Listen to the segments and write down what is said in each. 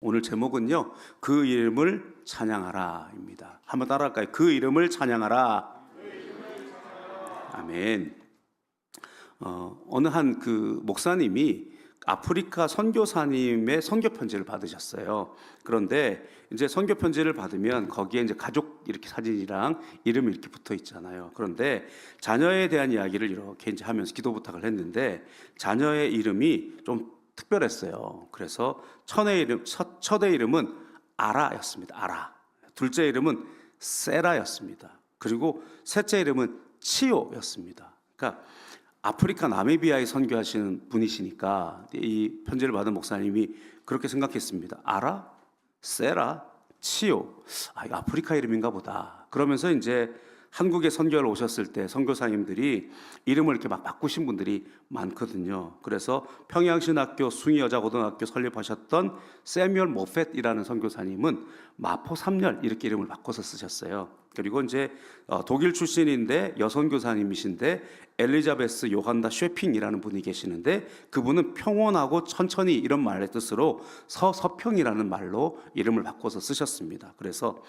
오늘 제목은요, 그 이름을 찬양하라입니다. 한번 따라할까요? 그 이름을 찬양하라. 아멘. 어느 한 그 목사님이 아프리카 선교사님의 선교 편지를 받으셨어요. 그런데 이제 선교 편지를 받으면 거기에 이제 가족 이렇게 사진이랑 이름이 이렇게 붙어 있잖아요. 그런데 자녀에 대한 이야기를 이렇게 이제 하면서 기도 부탁을 했는데 자녀의 이름이 좀 특별했어요. 그래서 첫의 이름은 아라였습니다. 아라. 둘째 이름은 세라였습니다. 그리고 셋째 이름은 치오였습니다. 그러니까 아프리카 나미비아에 선교하시는 분이시니까 이 편지를 받은 목사님이 그렇게 생각했습니다. 아라, 세라, 치오. 이거 아프리카 이름인가 보다. 그러면서 이제 한국에 선교를 오셨을 때 선교사님들이 이름을 이렇게 막 바꾸신 분들이 많거든요. 그래서 평양신학교 숭이여자고등학교 설립하셨던 세뮤얼 모펫이라는 선교사님은 마포 3열 이렇게 이름을 바꿔서 쓰셨어요. 그리고 이제 독일 출신인데 여선교사님이신데 엘리자베스 요한다 쉐핑이라는 분이 계시는데 그분은 평온하고 천천히 이런 말의 뜻으로 서평이라는 말로 이름을 바꿔서 쓰셨습니다. 그래서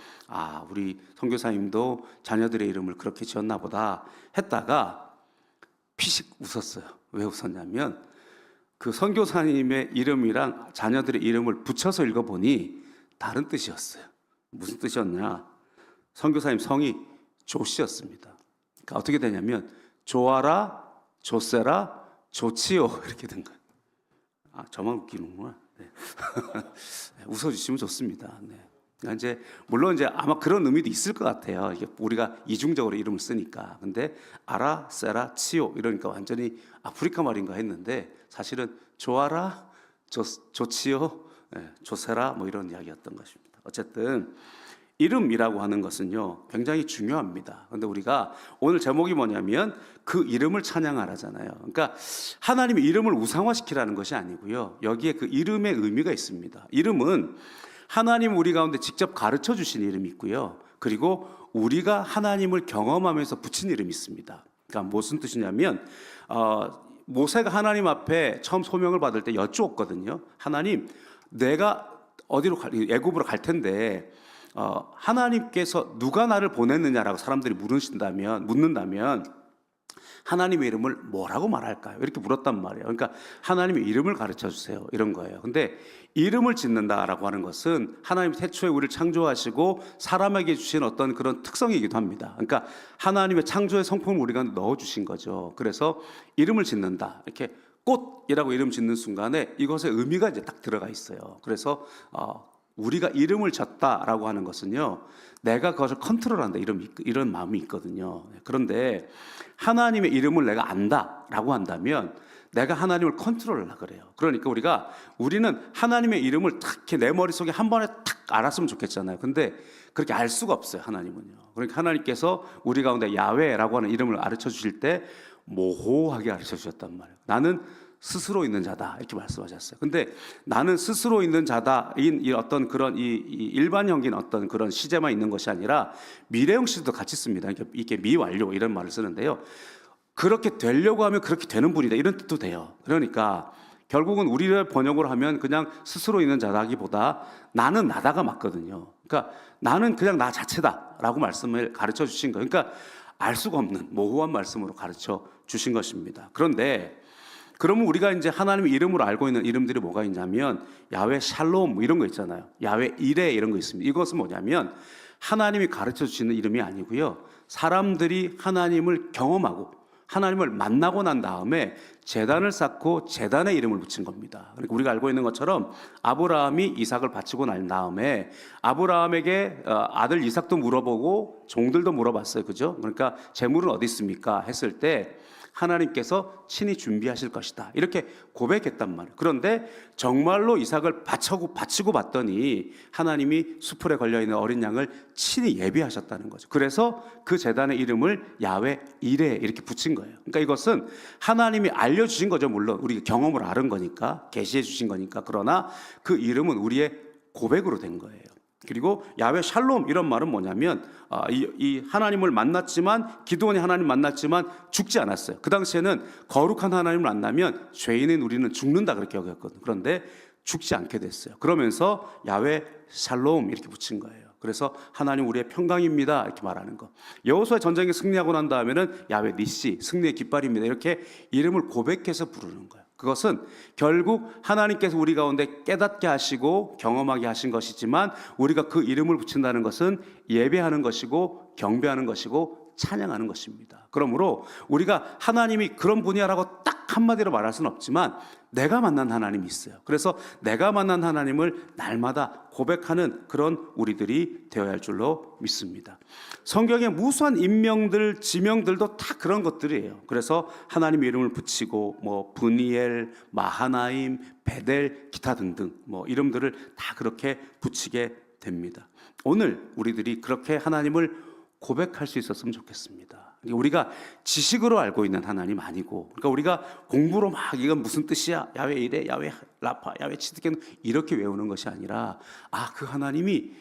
우리 선교사님도 자녀들의 이름을 그렇게 지었나 보다 했다가 피식 웃었어요. 왜 웃었냐면 그 선교사님의 이름이랑 자녀들의 이름을 붙여서 읽어보니 다른 뜻이었어요. 무슨 뜻이었냐? 선교사님 성이 조씨였습니다. 그러니까 어떻게 되냐면 조아라, 조세라, 조치오 이렇게 된 거예요. 저만 웃기는구나. 네. 웃어주시면 좋습니다. 네. 그러니까 이제 물론 이제 아마 그런 의미도 있을 것 같아요. 이게 우리가 이중적으로 이름을 쓰니까. 근데 아라, 세라, 치오 이러니까 완전히 아프리카 말인가 했는데 사실은 조아라, 조치오, 조세라 뭐 이런 이야기였던 것입니다. 어쨌든 이름이라고 하는 것은요 굉장히 중요합니다. 그런데 우리가 오늘 제목이 뭐냐면 그 이름을 찬양하라잖아요. 그러니까 하나님의 이름을 우상화시키라는 것이 아니고요, 여기에 그 이름의 의미가 있습니다. 이름은 하나님 우리 가운데 직접 가르쳐 주신 이름이 있고요, 그리고 우리가 하나님을 경험하면서 붙인 이름이 있습니다. 그러니까 무슨 뜻이냐면 모세가 하나님 앞에 처음 소명을 받을 때 여쭈었거든요. 하나님, 내가 어디로 애굽으로 갈 텐데 하나님께서 누가 나를 보냈느냐라고 사람들이 묻는다면 하나님의 이름을 뭐라고 말할까요? 이렇게 물었단 말이에요. 그러니까 하나님의 이름을 가르쳐 주세요, 이런 거예요. 근데 이름을 짓는다라고 하는 것은 하나님 태초에 우리를 창조하시고 사람에게 주신 어떤 그런 특성이기도 합니다. 그러니까 하나님의 창조의 성품을 우리가 넣어 주신 거죠. 그래서 이름을 짓는다, 이렇게 꽃이라고 이름 짓는 순간에 이것의 의미가 이제 딱 들어가 있어요. 그래서 우리가 이름을 졌다라고 하는 것은요, 내가 그것을 컨트롤한다 이런 마음이 있거든요. 그런데 하나님의 이름을 내가 안다라고 한다면 내가 하나님을 컨트롤하려고 그래요. 그러니까 우리는 하나님의 이름을 탁 이렇게 내 머릿속에 한 번에 탁 알았으면 좋겠잖아요. 근데 그렇게 알 수가 없어요, 하나님은요. 그러니까 하나님께서 우리 가운데 야훼라고 하는 이름을 가르쳐 주실 때 모호하게 가르쳐 주셨단 말이에요. 나는 스스로 있는 자다 이렇게 말씀하셨어요. 근데 나는 스스로 있는 자다인 이 어떤 그런 이 일반형인 어떤 그런 시제만 있는 것이 아니라 미래형 시제도 같이 씁니다. 이게 미완료 이런 말을 쓰는데요, 그렇게 되려고 하면 그렇게 되는 분이다 이런 뜻도 돼요. 그러니까 결국은 우리를 번역으로 하면 그냥 스스로 있는 자다기보다 나는 나다가 맞거든요. 그러니까 나는 그냥 나 자체다라고 말씀을 가르쳐 주신 거예요. 그러니까 알 수가 없는 모호한 말씀으로 가르쳐 주신 것입니다. 그런데 그러면 우리가 이제 하나님의 이름으로 알고 있는 이름들이 뭐가 있냐면 야훼 샬롬 뭐 이런 거 있잖아요. 야훼 이레 이런 거 있습니다. 이것은 뭐냐면 하나님이 가르쳐 주시는 이름이 아니고요, 사람들이 하나님을 경험하고 하나님을 만나고 난 다음에 제단을 쌓고 제단의 이름을 붙인 겁니다. 그러니까 우리가 알고 있는 것처럼 아브라함이 이삭을 바치고 난 다음에 아브라함에게 아들 이삭도 물어보고 종들도 물어봤어요. 그죠? 그러니까 재물은 어디 있습니까? 했을 때 하나님께서 친히 준비하실 것이다 이렇게 고백했단 말이에요. 그런데 정말로 이삭을 바치고 봤더니 하나님이 수풀에 걸려있는 어린 양을 친히 예비하셨다는 거죠. 그래서 그 제단의 이름을 야훼 이레 이렇게 붙인 거예요. 그러니까 이것은 하나님이 알려주신 거죠. 물론 우리가 경험을 아는 거니까, 계시해 주신 거니까. 그러나 그 이름은 우리의 고백으로 된 거예요. 그리고 야훼 샬롬 이런 말은 뭐냐면 이 하나님을 만났지만, 기드온이 하나님 만났지만 죽지 않았어요. 그 당시에는 거룩한 하나님을 만나면 죄인인 우리는 죽는다 그렇게 여겼거든요. 그런데 죽지 않게 됐어요. 그러면서 야훼 샬롬 이렇게 붙인 거예요. 그래서 하나님 우리의 평강입니다 이렇게 말하는 거. 여호수아 전쟁에 승리하고 난 다음에는 야훼 니시 승리의 깃발입니다 이렇게 이름을 고백해서 부르는 거예요. 그것은 결국 하나님께서 우리 가운데 깨닫게 하시고 경험하게 하신 것이지만 우리가 그 이름을 붙인다는 것은 예배하는 것이고 경배하는 것이고 찬양하는 것입니다. 그러므로 우리가 하나님이 그런 분이야라고 딱 한마디로 말할 수는 없지만 내가 만난 하나님이 있어요. 그래서 내가 만난 하나님을 날마다 고백하는 그런 우리들이 되어야 할 줄로 믿습니다. 성경의 무수한 인명들, 지명들도 다 그런 것들이에요. 그래서 하나님 이름을 붙이고 뭐 브니엘, 마하나임, 베델, 기타 등등 뭐 이름들을 다 그렇게 붙이게 됩니다. 오늘 우리들이 그렇게 하나님을 고백할 수 있었으면 좋겠습니다. 우리가 지식으로 알고 있는 하나님 아니고, 그러니까 우리가 공부로 막 이건 무슨 뜻이야, 야훼 이레, 야훼 라파, 야훼 치드겐 이렇게 외우는 것이 아니라 그 하나님이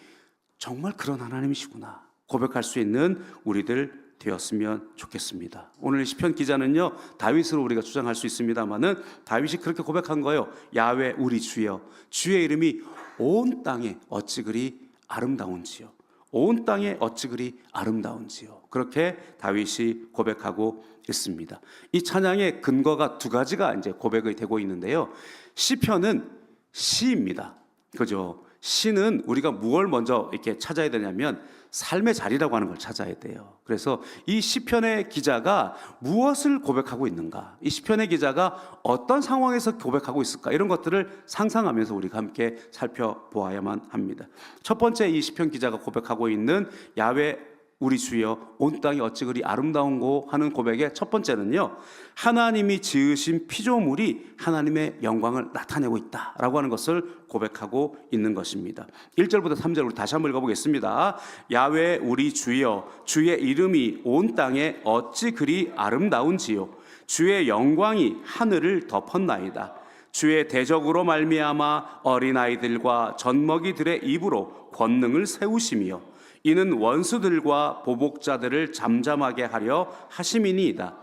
정말 그런 하나님이시구나 고백할 수 있는 우리들 되었으면 좋겠습니다. 오늘 시편 기자는요 다윗으로 우리가 주장할 수 있습니다만은 다윗이 그렇게 고백한 거예요. 야훼 우리 주여, 주의 이름이 온 땅에 어찌 그리 아름다운지요. 온 땅에 어찌 그리 아름다운지요. 그렇게 다윗이 고백하고 있습니다. 이 찬양의 근거가 두 가지가 이제 고백이 되고 있는데요. 시편은 시입니다. 그죠? 시는 우리가 무엇을 먼저 이렇게 찾아야 되냐면 삶의 자리라고 하는 걸 찾아야 돼요. 그래서 이 시편의 기자가 무엇을 고백하고 있는가, 이 시편의 기자가 어떤 상황에서 고백하고 있을까, 이런 것들을 상상하면서 우리가 함께 살펴보아야만 합니다. 첫 번째, 이 시편 기자가 고백하고 있는 야훼 우리 주여 온 땅이 어찌 그리 아름다운고 하는 고백의 첫 번째는요, 하나님이 지으신 피조물이 하나님의 영광을 나타내고 있다라고 하는 것을 고백하고 있는 것입니다. 1절부터 3절 우리 다시 한번 읽어보겠습니다. 야훼 우리 주여, 주의 이름이 온 땅에 어찌 그리 아름다운지요. 주의 영광이 하늘을 덮었나이다. 주의 대적으로 말미암아 어린아이들과 젖먹이들의 입으로 권능을 세우시며 이는 원수들과 보복자들을 잠잠하게 하려 하심이니이다.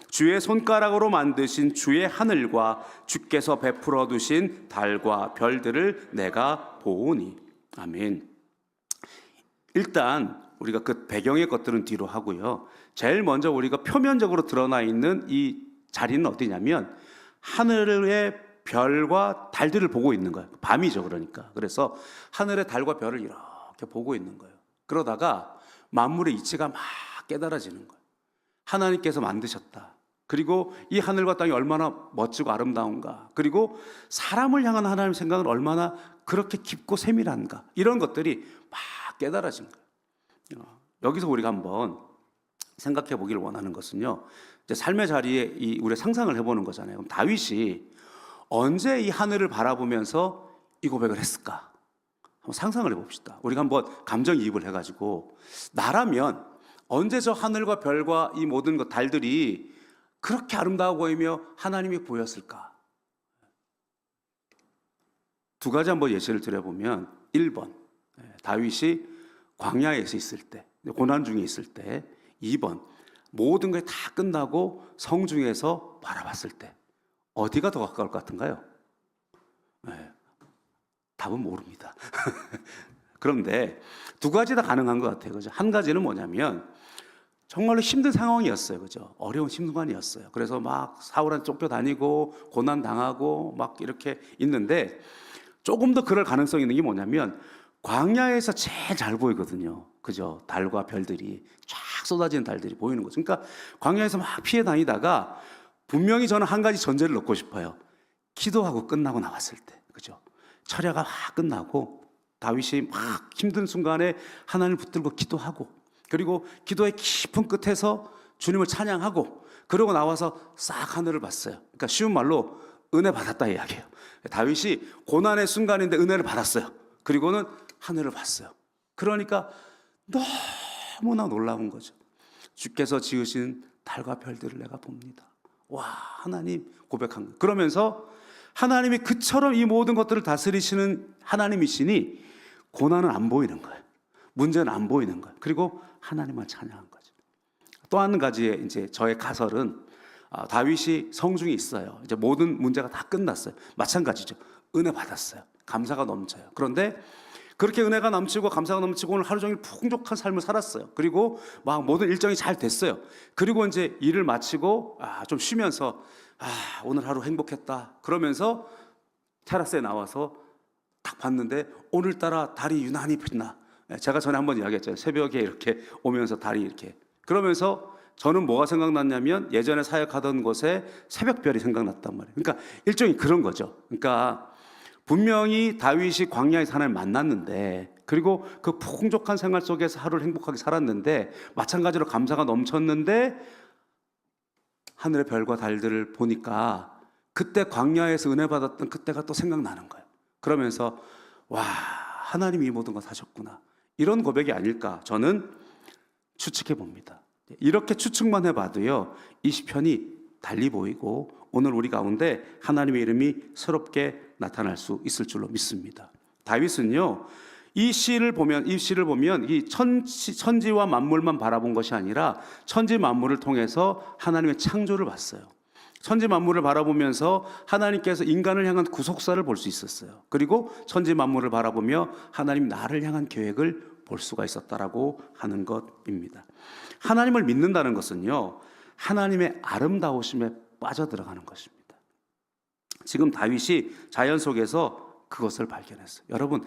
주의 손가락으로 만드신 주의 하늘과 주께서 베풀어 두신 달과 별들을 내가 보오니. 아멘. 일단 우리가 그 배경의 것들은 뒤로 하고요. 제일 먼저 우리가 표면적으로 드러나 있는 이 자리는 어디냐면 하늘의 별과 달들을 보고 있는 거예요. 밤이죠, 그러니까. 그래서 하늘의 달과 별을 이렇게 보고 있는 거예요. 그러다가 만물의 이치가 막 깨달아지는 거예요. 하나님께서 만드셨다. 그리고 이 하늘과 땅이 얼마나 멋지고 아름다운가. 그리고 사람을 향한 하나님의 생각은 얼마나 그렇게 깊고 세밀한가. 이런 것들이 막 깨달아진 거예요. 여기서 우리가 한번 생각해 보기를 원하는 것은요, 이제 삶의 자리에 우리가 상상을 해보는 거잖아요. 그럼 다윗이 언제 이 하늘을 바라보면서 이 고백을 했을까? 한번 상상을 해봅시다. 우리가 한번 감정이입을 해가지고 나라면 언제 저 하늘과 별과 이 모든 것 달들이 그렇게 아름다워 보이며 하나님이 보였을까? 두 가지 한번 예시를 드려보면 1번 다윗이 광야에서 있을 때, 고난 중에 있을 때. 2번 모든 게 다 끝나고 성중에서 바라봤을 때. 어디가 더 가까울 것 같은가요? 답은 모릅니다. 그런데 두 가지 다 가능한 것 같아요. 그죠? 한 가지는 뭐냐면 정말로 힘든 상황이었어요. 그죠? 어려운 순간이었어요. 그래서 막 사울한테 쫓겨다니고 고난 당하고 막 이렇게 있는데 조금 더 그럴 가능성이 있는 게 뭐냐면 광야에서 제일 잘 보이거든요. 그죠? 달과 별들이 쫙 쏟아지는 달들이 보이는 거죠. 그러니까 광야에서 막 피해 다니다가 분명히 저는 한 가지 전제를 넣고 싶어요. 기도하고 끝나고 나왔을 때. 그죠? 철야가 막 끝나고 다윗이 막 힘든 순간에 하나님을 붙들고 기도하고, 그리고 기도의 깊은 끝에서 주님을 찬양하고, 그러고 나와서 싹 하늘을 봤어요. 그러니까 쉬운 말로 은혜 받았다 이야기예요. 다윗이 고난의 순간인데 은혜를 받았어요. 그리고는 하늘을 봤어요. 그러니까 너무나 놀라운 거죠. 주께서 지으신 달과 별들을 내가 봅니다. 와, 하나님 고백한 거예요. 그러면서 하나님이 그처럼 이 모든 것들을 다스리시는 하나님이시니 고난은 안 보이는 거예요. 문제는 안 보이는 거예요. 그리고 하나님만 찬양한 거죠. 또 한 가지의 이제 저의 가설은 다윗이 성중에 있어요. 이제 모든 문제가 다 끝났어요. 마찬가지죠. 은혜 받았어요. 감사가 넘쳐요. 그런데 그렇게 은혜가 넘치고 감사가 넘치고 오늘 하루 종일 풍족한 삶을 살았어요. 그리고 막 모든 일정이 잘 됐어요. 그리고 이제 일을 마치고 좀 쉬면서 오늘 하루 행복했다 그러면서 테라스에 나와서 딱 봤는데 오늘따라 달이 유난히 빛나. 제가 전에 한번 이야기했잖아요. 새벽에 이렇게 오면서 달이 이렇게. 그러면서 저는 뭐가 생각났냐면 예전에 사역하던 곳에 새벽별이 생각났단 말이에요. 그러니까 일종의 그런 거죠. 그러니까 분명히 다윗이 광야에서 하나님을 만났는데, 그리고 그 풍족한 생활 속에서 하루를 행복하게 살았는데, 마찬가지로 감사가 넘쳤는데 하늘의 별과 달들을 보니까 그때 광야에서 은혜 받았던 그때가 또 생각나는 거예요. 그러면서 와, 하나님이 이 모든 걸 하셨구나, 이런 고백이 아닐까 저는 추측해 봅니다. 이렇게 추측만 해봐도요, 이 시편이 달리 보이고 오늘 우리 가운데 하나님의 이름이 새롭게 나타날 수 있을 줄로 믿습니다. 다윗은요, 이 시를 보면 이 천지와 만물만 바라본 것이 아니라 천지 만물을 통해서 하나님의 창조를 봤어요. 천지 만물을 바라보면서 하나님께서 인간을 향한 구속사를 볼 수 있었어요. 그리고 천지 만물을 바라보며 하나님 나를 향한 계획을 볼 수가 있었다라고 하는 것입니다. 하나님을 믿는다는 것은요, 하나님의 아름다우심에 빠져들어가는 것입니다. 지금 다윗이 자연 속에서 그것을 발견했어요. 여러분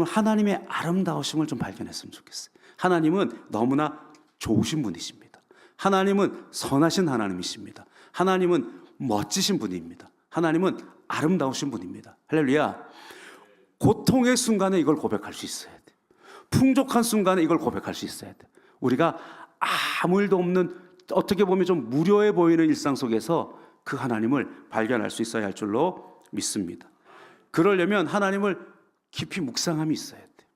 하나님의 아름다우심을 좀 발견했으면 좋겠어요. 하나님은 너무나 좋으신 분이십니다. 하나님은 선하신 하나님이십니다. 하나님은 멋지신 분입니다. 하나님은 아름다우신 분입니다. 할렐루야. 고통의 순간에 이걸 고백할 수 있어야 돼. 풍족한 순간에 이걸 고백할 수 있어야 돼. 우리가 아무 일도 없는, 어떻게 보면 좀 무료해 보이는 일상 속에서 그 하나님을 발견할 수 있어야 할 줄로 믿습니다. 그러려면 하나님을 깊이 묵상함이 있어야 돼요.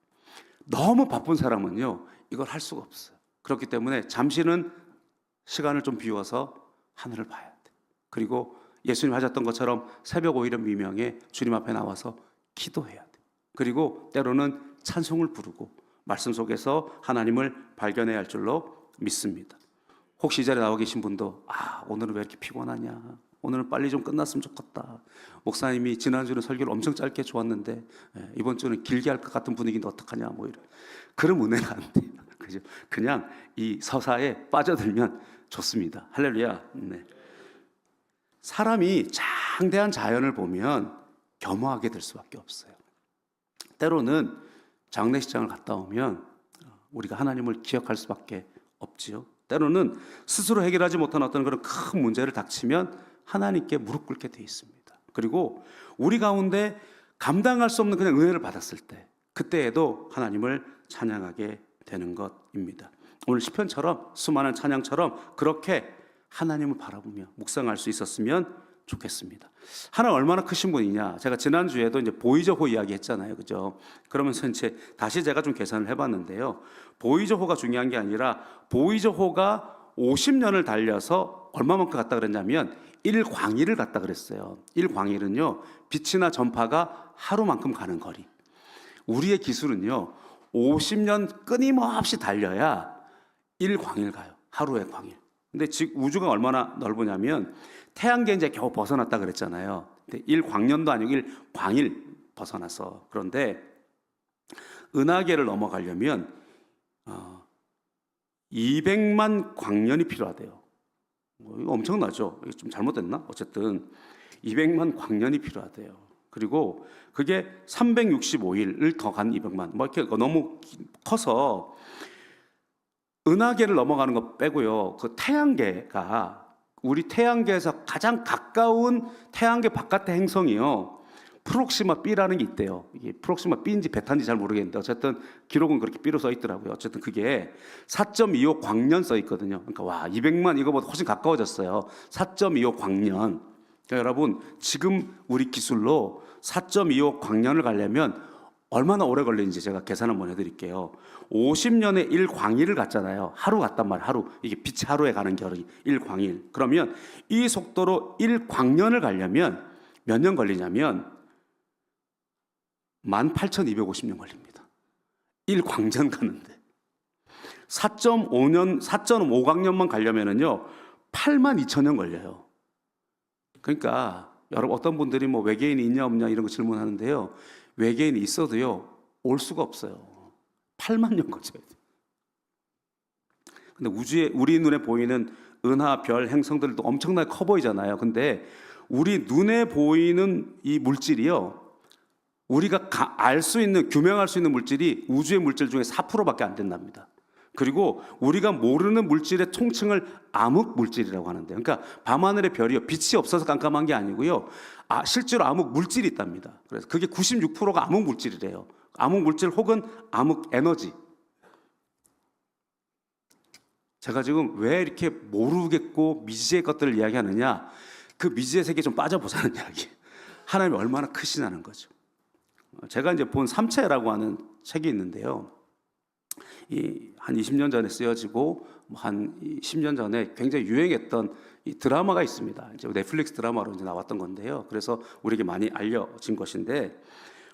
너무 바쁜 사람은요, 이걸 할 수가 없어요. 그렇기 때문에 잠시는 시간을 좀 비워서 하늘을 봐야 돼요. 그리고 예수님 하셨던 것처럼 새벽 오이른 미명에 주님 앞에 나와서 기도해야 돼요. 그리고 때로는 찬송을 부르고 말씀 속에서 하나님을 발견해야 할 줄로 믿습니다. 혹시 이 자리에 나와 계신 분도 오늘은 왜 이렇게 피곤하냐, 오늘은 빨리 좀 끝났으면 좋겠다, 목사님이 지난주는 설교를 엄청 짧게 좋았는데 이번 주는 길게 할 것 같은 분위기인데 어떡하냐, 뭐 이런, 그럼 은혜가 안 돼요. 그죠? 그냥 이 서사에 빠져들면 좋습니다. 할렐루야. 네. 사람이 장대한 자연을 보면 겸허하게 될 수밖에 없어요. 때로는 장례식장을 갔다 오면 우리가 하나님을 기억할 수밖에 없지요. 때로는 스스로 해결하지 못한 어떤 그런 큰 문제를 닥치면 하나님께 무릎 꿇게 돼 있습니다. 그리고 우리 가운데 감당할 수 없는 그냥 은혜를 받았을 때, 그때에도 하나님을 찬양하게 되는 것입니다. 오늘 시편처럼, 수많은 찬양처럼 그렇게 하나님을 바라보며 묵상할 수 있었으면 좋겠습니다. 하나님 얼마나 크신 분이냐, 제가 지난주에도 이제 보이저호 이야기 했잖아요. 그죠? 그러면서 이제 다시 제가 좀 계산을 해봤는데요. 보이저호가 중요한 게 아니라 보이저호가 50년을 달려서 얼마만큼 갔다 그랬냐면 1광일을 갔다 그랬어요. 1광일은요, 빛이나 전파가 하루만큼 가는 거리. 우리의 기술은요, 50년 끊임없이 달려야 1광일 가요. 하루의 광일. 근데 지금 우주가 얼마나 넓으냐면 태양계 이제 겨우 벗어났다 그랬잖아요. 근데 1광년도 아니고 1광일 벗어나서. 그런데 은하계를 넘어가려면 200만 광년이 필요하대요. 이거 엄청나죠? 이게 좀 잘못됐나? 어쨌든 200만 광년이 필요하대요. 그리고 그게 365일을 더 간 200만. 뭐 이렇게 너무 커서 은하계를 넘어가는 거 빼고요, 그 태양계가, 우리 태양계에서 가장 가까운 태양계 바깥의 행성이요, 프록시마 B라는 게 있대요. 이게 프록시마 B인지 베타인지 잘 모르겠는데 어쨌든 기록은 그렇게 B로 써 있더라고요. 어쨌든 그게 4.25 광년 써 있거든요. 그러니까 와, 200만 이거보다 훨씬 가까워졌어요. 4.25 광년. 그러니까 여러분, 지금 우리 기술로 4.25 광년을 가려면 얼마나 오래 걸리는지 제가 계산 한번 해드릴게요. 50년에 1광일을 갔잖아요. 하루 갔단 말이에요. 하루. 이게 빛이 하루에 가는 결이 1광일. 그러면 이 속도로 1광년을 가려면 몇 년 걸리냐면 18,250년 걸립니다. 1광년 가는데. 4.5광년만 가려면은요, 82,000년 걸려요. 그러니까 여러분 어떤 분들이 뭐 외계인이 있냐 없냐 이런 거 질문하는데요. 외계인이 있어도요 올 수가 없어요. 8만 년 거쳐야 돼요. 근데 우주에 우리 눈에 보이는 은하, 별, 행성들도 엄청나게 커 보이잖아요. 근데 우리 눈에 보이는 이 물질이요, 우리가 알 수 있는, 규명할 수 있는 물질이 우주의 물질 중에 4%밖에 안 된답니다. 그리고 우리가 모르는 물질의 총칭을 암흑 물질이라고 하는데요. 그러니까 밤하늘의 별이요, 빛이 없어서 깜깜한 게 아니고요, 실제로 암흑 물질이 있답니다. 그래서 그게 96%가 암흑 물질이래요. 암흑 물질 혹은 암흑 에너지. 제가 지금 왜 이렇게 모르겠고 미지의 것들을 이야기하느냐, 그 미지의 세계에 좀 빠져보자는 이야기. 하나님이 얼마나 크시냐는 거죠. 제가 이제 본 삼체라고 하는 책이 있는데요, 한 20년 전에 쓰여지고 한 10년 전에 굉장히 유행했던 이 드라마가 있습니다. 이제 넷플릭스 드라마로 이제 나왔던 건데요. 그래서 우리에게 많이 알려진 것인데,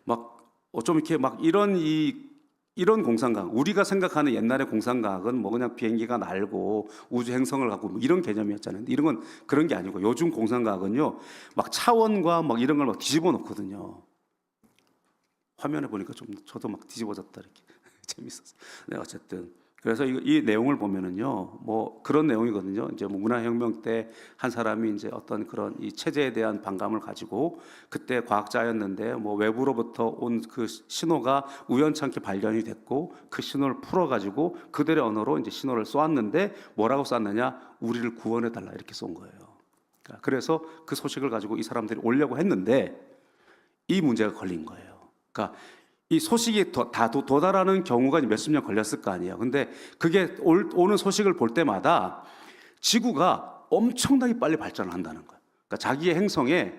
막 좀 이렇게 막 이런 공상과학, 우리가 생각하는 옛날의 공상과학은 뭐 그냥 비행기가 날고 우주 행성을 갖고 뭐 이런 개념이었잖아요. 이런 건 그런 게 아니고 요즘 공상과학은요, 막 차원과 막 이런 걸 막 뒤집어 놓거든요. 화면에 보니까 좀 저도 막 뒤집어졌다 이렇게 재밌었어요. 네, 어쨌든 그래서 이 내용을 보면은요, 뭐 그런 내용이거든요. 이제 뭐 문화혁명 때 한 사람이 이제 어떤 그런 이 체제에 대한 반감을 가지고, 그때 과학자였는데 뭐 외부로부터 온 그 신호가 우연찮게 발견이 됐고, 그 신호를 풀어가지고 그들의 언어로 이제 신호를 쏘았는데 뭐라고 쐈느냐? 우리를 구원해 달라 이렇게 쏜 거예요. 그래서 그 소식을 가지고 이 사람들이 오려고 했는데 이 문제가 걸린 거예요. 그러니까 이 소식이 다 도달하는 경우가 몇십 년 걸렸을 거 아니에요. 근데 그게 오는 소식을 볼 때마다 지구가 엄청나게 빨리 발전을 한다는 거예요. 그러니까 자기의 행성에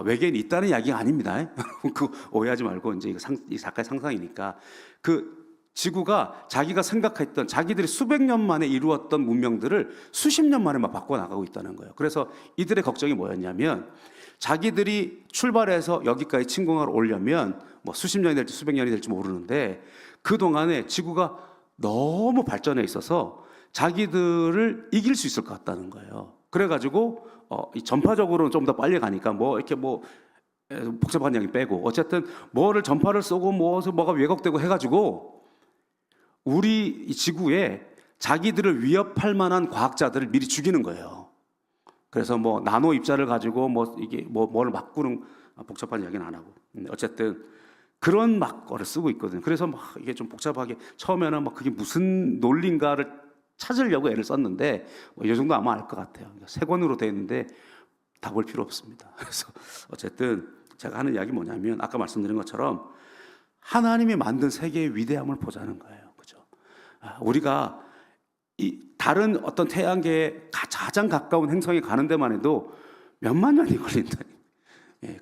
외계인이 있다는 이야기가 아닙니다. 그 오해하지 말고, 이제 이 작가의 상상이니까 그 지구가 자기가 생각했던, 자기들이 수백 년 만에 이루었던 문명들을 수십 년 만에 막 바꿔나가고 있다는 거예요. 그래서 이들의 걱정이 뭐였냐면, 자기들이 출발해서 여기까지 침공하러 오려면 뭐 수십 년이 될지 수백 년이 될지 모르는데, 그동안에 지구가 너무 발전해 있어서 자기들을 이길 수 있을 것 같다는 거예요. 그래가지고 전파적으로는 좀 더 빨리 가니까 뭐 이렇게 뭐 복잡한 이야기 빼고, 어쨌든 뭐를 전파를 쏘고 뭐가 왜곡되고 해가지고 우리 이 지구에 자기들을 위협할 만한 과학자들을 미리 죽이는 거예요. 그래서 뭐 나노 입자를 가지고 뭐 이게 뭐를 바꾸는, 복잡한 이야기는 안 하고, 어쨌든 그런 막 거를 쓰고 있거든요. 그래서 막 이게 좀 복잡하게, 처음에는 막 그게 무슨 논리인가를 찾으려고 애를 썼는데 이 정도 아마 알 것 같아요. 세 권으로 되어 있는데 다 볼 필요 없습니다. 그래서 어쨌든 제가 하는 이야기 뭐냐면, 아까 말씀드린 것처럼 하나님이 만든 세계의 위대함을 보자는 거예요. 그죠? 우리가 이 다른 어떤 태양계에 가장 가까운 행성에 가는 데만 해도 몇만 년이 걸린다.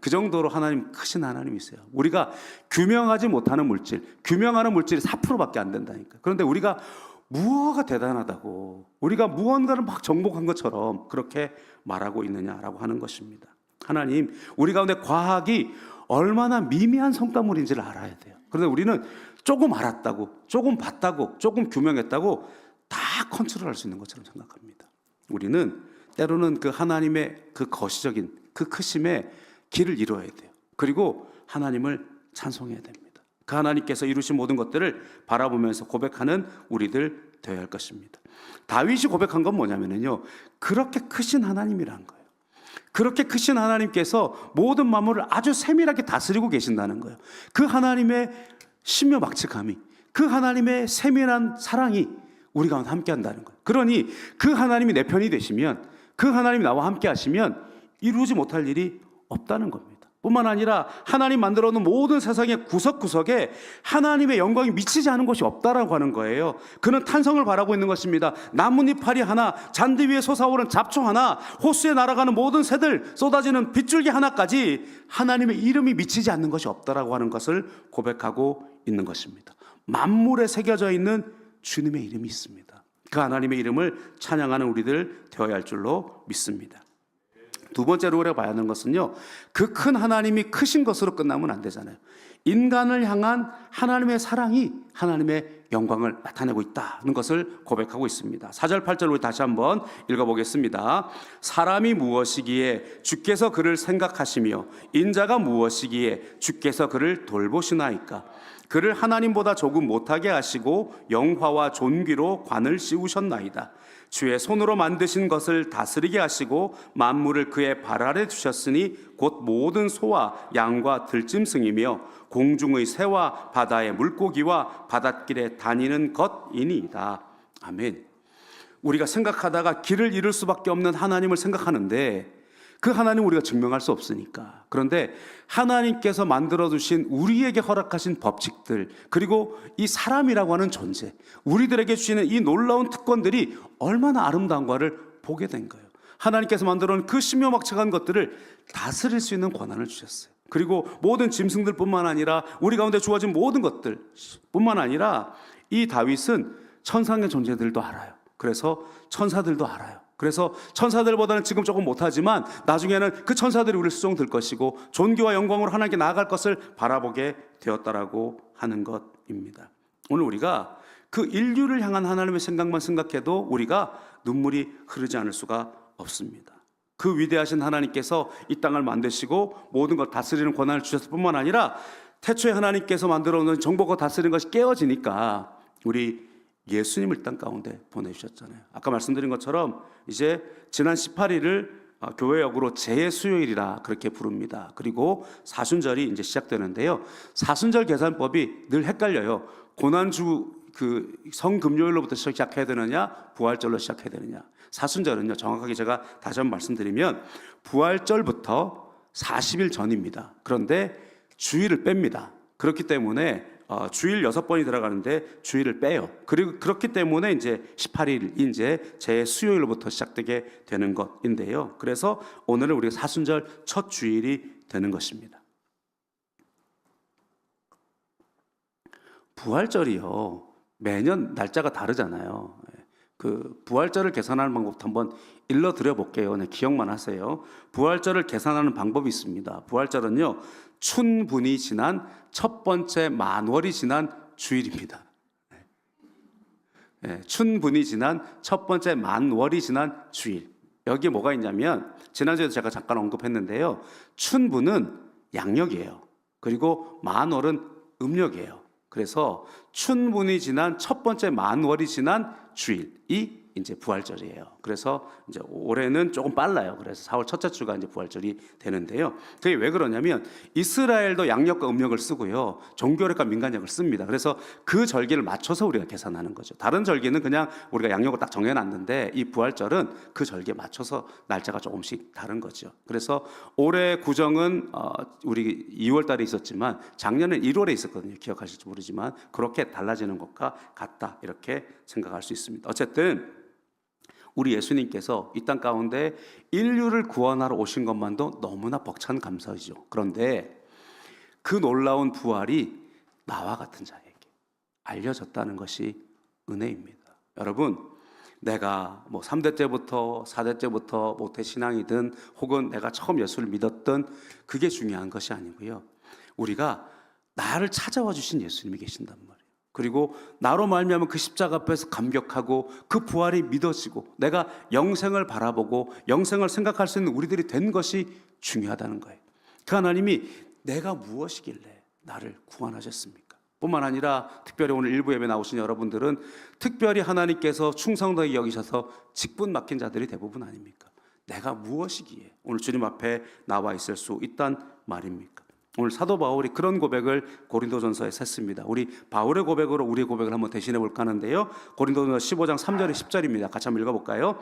그 정도로 하나님, 크신 하나님이세요. 우리가 규명하지 못하는 물질, 규명하는 물질이 4%밖에 안 된다니까. 그런데 우리가 무엇가 대단하다고, 우리가 무언가를 막 정복한 것처럼 그렇게 말하고 있느냐라고 하는 것입니다. 하나님, 우리 가운데 과학이 얼마나 미미한 성과물인지를 알아야 돼요. 그런데 우리는 조금 알았다고, 조금 봤다고, 조금 규명했다고 다 컨트롤할 수 있는 것처럼 생각합니다. 우리는 때로는 그 하나님의 그 거시적인 그 크심의 길을 이루어야 돼요. 그리고 하나님을 찬송해야 됩니다. 그 하나님께서 이루신 모든 것들을 바라보면서 고백하는 우리들 되어야 할 것입니다. 다윗이 고백한 건 뭐냐면요, 그렇게 크신 하나님이란 거예요. 그렇게 크신 하나님께서 모든 만물을 아주 세밀하게 다스리고 계신다는 거예요. 그 하나님의 신묘막측함이, 그 하나님의 세밀한 사랑이 우리 가운데 함께 한다는 거예요. 그러니 그 하나님이 내 편이 되시면, 그 하나님이 나와 함께 하시면 이루지 못할 일이 없다는 겁니다. 뿐만 아니라 하나님 만들어 놓은 모든 세상의 구석구석에 하나님의 영광이 미치지 않은 곳이 없다라고 하는 거예요. 그는 탄성을 바라고 있는 것입니다. 나뭇잎파리 하나, 잔디 위에 솟아오른 잡초 하나, 호수에 날아가는 모든 새들, 쏟아지는 빗줄기 하나까지 하나님의 이름이 미치지 않는 것이 없다라고 하는 것을 고백하고 있는 것입니다. 만물에 새겨져 있는 주님의 이름이 있습니다. 그 하나님의 이름을 찬양하는 우리들 되어야 할 줄로 믿습니다. 두 번째로 우리가 봐야 하는 것은요, 그 큰 하나님이 크신 것으로 끝나면 안 되잖아요. 인간을 향한 하나님의 사랑이 하나님의 영광을 나타내고 있다는 것을 고백하고 있습니다. 4절 8절 우리 다시 한번 읽어보겠습니다. 사람이 무엇이기에 주께서 그를 생각하시며 인자가 무엇이기에 주께서 그를 돌보시나이까. 그를 하나님보다 조금 못하게 하시고 영화와 존귀로 관을 씌우셨나이다. 주의 손으로 만드신 것을 다스리게 하시고 만물을 그의 발 아래 두셨으니 곧 모든 소와 양과 들짐승이며 공중의 새와 바다의 물고기와 바닷길에 다니는 것이니이다. 아멘. 우리가 생각하다가 길을 잃을 수밖에 없는 하나님을 생각하는데 그 하나님 우리가 증명할 수 없으니까. 그런데 하나님께서 만들어주신 우리에게 허락하신 법칙들, 그리고 이 사람이라고 하는 존재, 우리들에게 주시는 이 놀라운 특권들이 얼마나 아름다운가를 보게 된 거예요. 하나님께서 만들어놓은 그 신묘막측한 것들을 다스릴 수 있는 권한을 주셨어요. 그리고 모든 짐승들뿐만 아니라 우리 가운데 주어진 모든 것들뿐만 아니라 이 다윗은 천상의 존재들도 알아요. 그래서 천사들도 알아요. 그래서 천사들보다는 지금 조금 못하지만 나중에는 그 천사들이 우리를 수종들 것이고 존귀와 영광으로 하나님께 나아갈 것을 바라보게 되었다라고 하는 것입니다. 오늘 우리가 그 인류를 향한 하나님의 생각만 생각해도 우리가 눈물이 흐르지 않을 수가 없습니다. 그 위대하신 하나님께서 이 땅을 만드시고 모든 것 다스리는 권한을 주셨을 뿐만 아니라 태초에 하나님께서 만들어 놓은 정복과 다스리는 것이 깨어지니까 우리 예수님을 땅 가운데 보내주셨잖아요. 아까 말씀드린 것처럼 이제 지난 18일을 교회역으로 재수요일이라 그렇게 부릅니다. 그리고 사순절이 이제 시작되는데요. 사순절 계산법이 늘 헷갈려요. 고난주 그 성금요일로부터 시작해야 되느냐, 부활절로 시작해야 되느냐. 사순절은요, 정확하게 제가 다시 한번 말씀드리면 부활절부터 40일 전입니다. 그런데 주일을 뺍니다. 그렇기 때문에 주일 6번이 들어가는데 주일을 빼요. 그리고 그렇기 때문에 이제 18일 이제 제 수요일로부터 시작되게 되는 것인데요. 그래서 오늘은 우리가 사순절 첫 주일이 되는 것입니다. 부활절이요, 매년 날짜가 다르잖아요. 그 부활절을 계산하는 방법도 한번 일러드려 볼게요. 네, 기억만 하세요. 부활절을 계산하는 방법이 있습니다. 부활절은요, 춘분이 지난 첫 번째 만월이 지난 주일입니다. 네, 춘분이 지난 첫 번째 만월이 지난 주일. 여기에 뭐가 있냐면 지난주에도 제가 잠깐 언급했는데요. 춘분은 양력이에요. 그리고 만월은 음력이에요. 그래서 춘분이 지난 첫 번째 만월이 지난 주일이 이제 부활절이에요. 그래서 이제 올해는 조금 빨라요. 그래서 4월 첫째 주가 이제 부활절이 되는데요. 그게 왜 그러냐면 이스라엘도 양력과 음력을 쓰고요, 종교력과 민간력을 씁니다. 그래서 그 절기를 맞춰서 우리가 계산하는 거죠. 다른 절기는 그냥 우리가 양력을 딱 정해놨는데 이 부활절은 그 절기에 맞춰서 날짜가 조금씩 다른 거죠. 그래서 올해 구정은 우리 2월 달에 있었지만 작년엔 1월에 있었거든요. 기억하실지 모르지만 그렇게 달라지는 것과 같다, 이렇게 생각할 수 있습니다. 어쨌든 우리 예수님께서 이 땅 가운데 인류를 구원하러 오신 것만도 너무나 벅찬 감사이죠. 그런데 그 놀라운 부활이 나와 같은 자에게 알려졌다는 것이 은혜입니다. 여러분, 내가 뭐 3대 때부터 4대 때부터 모태신앙이든 혹은 내가 처음 예수를 믿었던 그게 중요한 것이 아니고요, 우리가 나를 찾아와 주신 예수님이 계신단 말이에요. 그리고 나로 말미암아 그 십자가 앞에서 감격하고 그 부활이 믿어지고 내가 영생을 바라보고 영생을 생각할 수 있는 우리들이 된 것이 중요하다는 거예요. 그 하나님이 내가 무엇이길래 나를 구원하셨습니까? 뿐만 아니라 특별히 오늘 일부 예배 나오신 여러분들은 특별히 하나님께서 충성되게 여기셔서 직분 맡긴 자들이 대부분 아닙니까? 내가 무엇이기에 오늘 주님 앞에 나와 있을 수 있단 말입니까? 오늘 사도 바울이 그런 고백을 고린도전서에 했습니다. 우리 바울의 고백으로 우리의 고백을 한번 대신해 볼까 하는데요. 고린도전서 15장 3절에 10절입니다. 같이 한번 읽어볼까요?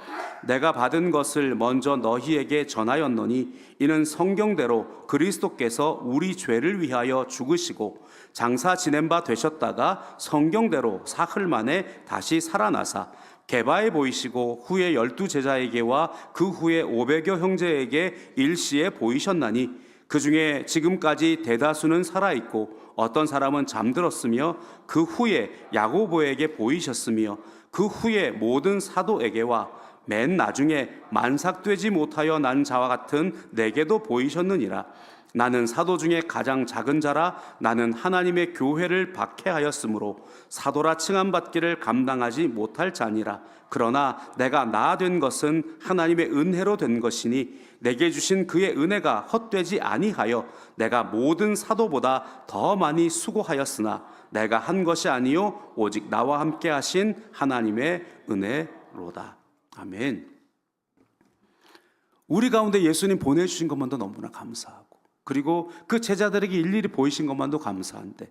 내가 받은 것을 먼저 너희에게 전하였노니 이는 성경대로 그리스도께서 우리 죄를 위하여 죽으시고 장사 지낸 바 되셨다가 성경대로 사흘 만에 다시 살아나사 게바에 보이시고 후에 12 제자에게와 그 후에 500여 형제에게 일시에 보이셨나니 그 중에 지금까지 대다수는 살아있고 어떤 사람은 잠들었으며 그 후에 야고보에게 보이셨으며 그 후에 모든 사도에게와 맨 나중에 만삭되지 못하여 난 자와 같은 내게도 보이셨느니라. 나는 사도 중에 가장 작은 자라 나는 하나님의 교회를 박해하였으므로 사도라 칭함받기를 감당하지 못할 자니라. 그러나 내가 나 된 것은 하나님의 은혜로 된 것이니 내게 주신 그의 은혜가 헛되지 아니하여 내가 모든 사도보다 더 많이 수고하였으나 내가 한 것이 아니요 오직 나와 함께 하신 하나님의 은혜로다. 아멘. 우리 가운데 예수님 보내주신 것만도 너무나 감사하고, 그리고 그 제자들에게 일일이 보이신 것만도 감사한데,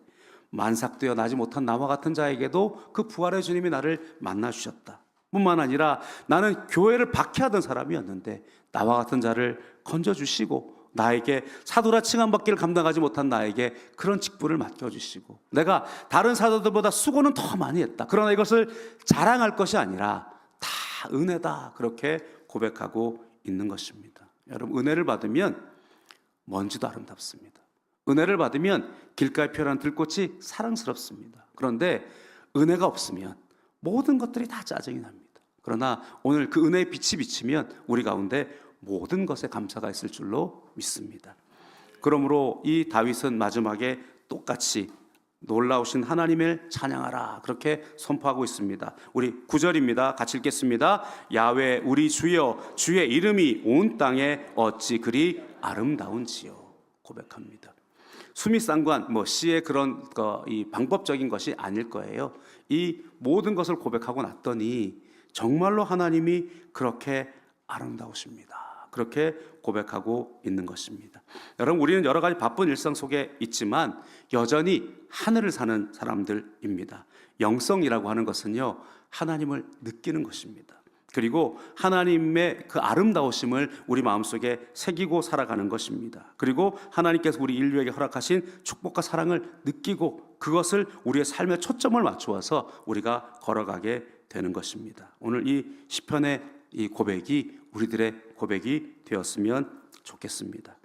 만삭되어 나지 못한 나와 같은 자에게도 그 부활의 주님이 나를 만나주셨다. 뿐만 아니라 나는 교회를 박해하던 사람이었는데 나와 같은 자를 건져주시고, 나에게 사도라 칭함받기를 감당하지 못한 나에게 그런 직분을 맡겨주시고, 내가 다른 사도들보다 수고는 더 많이 했다. 그러나 이것을 자랑할 것이 아니라 다 은혜다. 그렇게 고백하고 있는 것입니다. 여러분, 은혜를 받으면 먼지도 아름답습니다. 은혜를 받으면 길가에 피어난 들꽃이 사랑스럽습니다. 그런데 은혜가 없으면 모든 것들이 다 짜증이 납니다. 그러나 오늘 그 은혜의 빛이 비치면 우리 가운데 모든 것에 감사가 있을 줄로 믿습니다. 그러므로 이 다윗은 마지막에 똑같이 놀라우신 하나님을 찬양하라 그렇게 선포하고 있습니다. 우리 9절입니다. 같이 읽겠습니다. 야훼 우리 주여, 주의 이름이 온 땅에 어찌 그리 아름다운지요. 고백합니다. 수미상관 시의 그런 이 방법적인 것이 아닐 거예요. 이 모든 것을 고백하고 났더니 정말로 하나님이 그렇게 아름다우십니다. 그렇게 고백하고 있는 것입니다. 여러분, 우리는 여러 가지 바쁜 일상 속에 있지만 여전히 하늘을 사는 사람들입니다. 영성이라고 하는 것은요, 하나님을 느끼는 것입니다. 그리고 하나님의 그 아름다우심을 우리 마음속에 새기고 살아가는 것입니다. 그리고 하나님께서 우리 인류에게 허락하신 축복과 사랑을 느끼고 그것을 우리의 삶에 초점을 맞추어서 우리가 걸어가게 되는 것입니다. 오늘 이 시편의 이 고백이 우리들의 고백이 되었으면 좋겠습니다.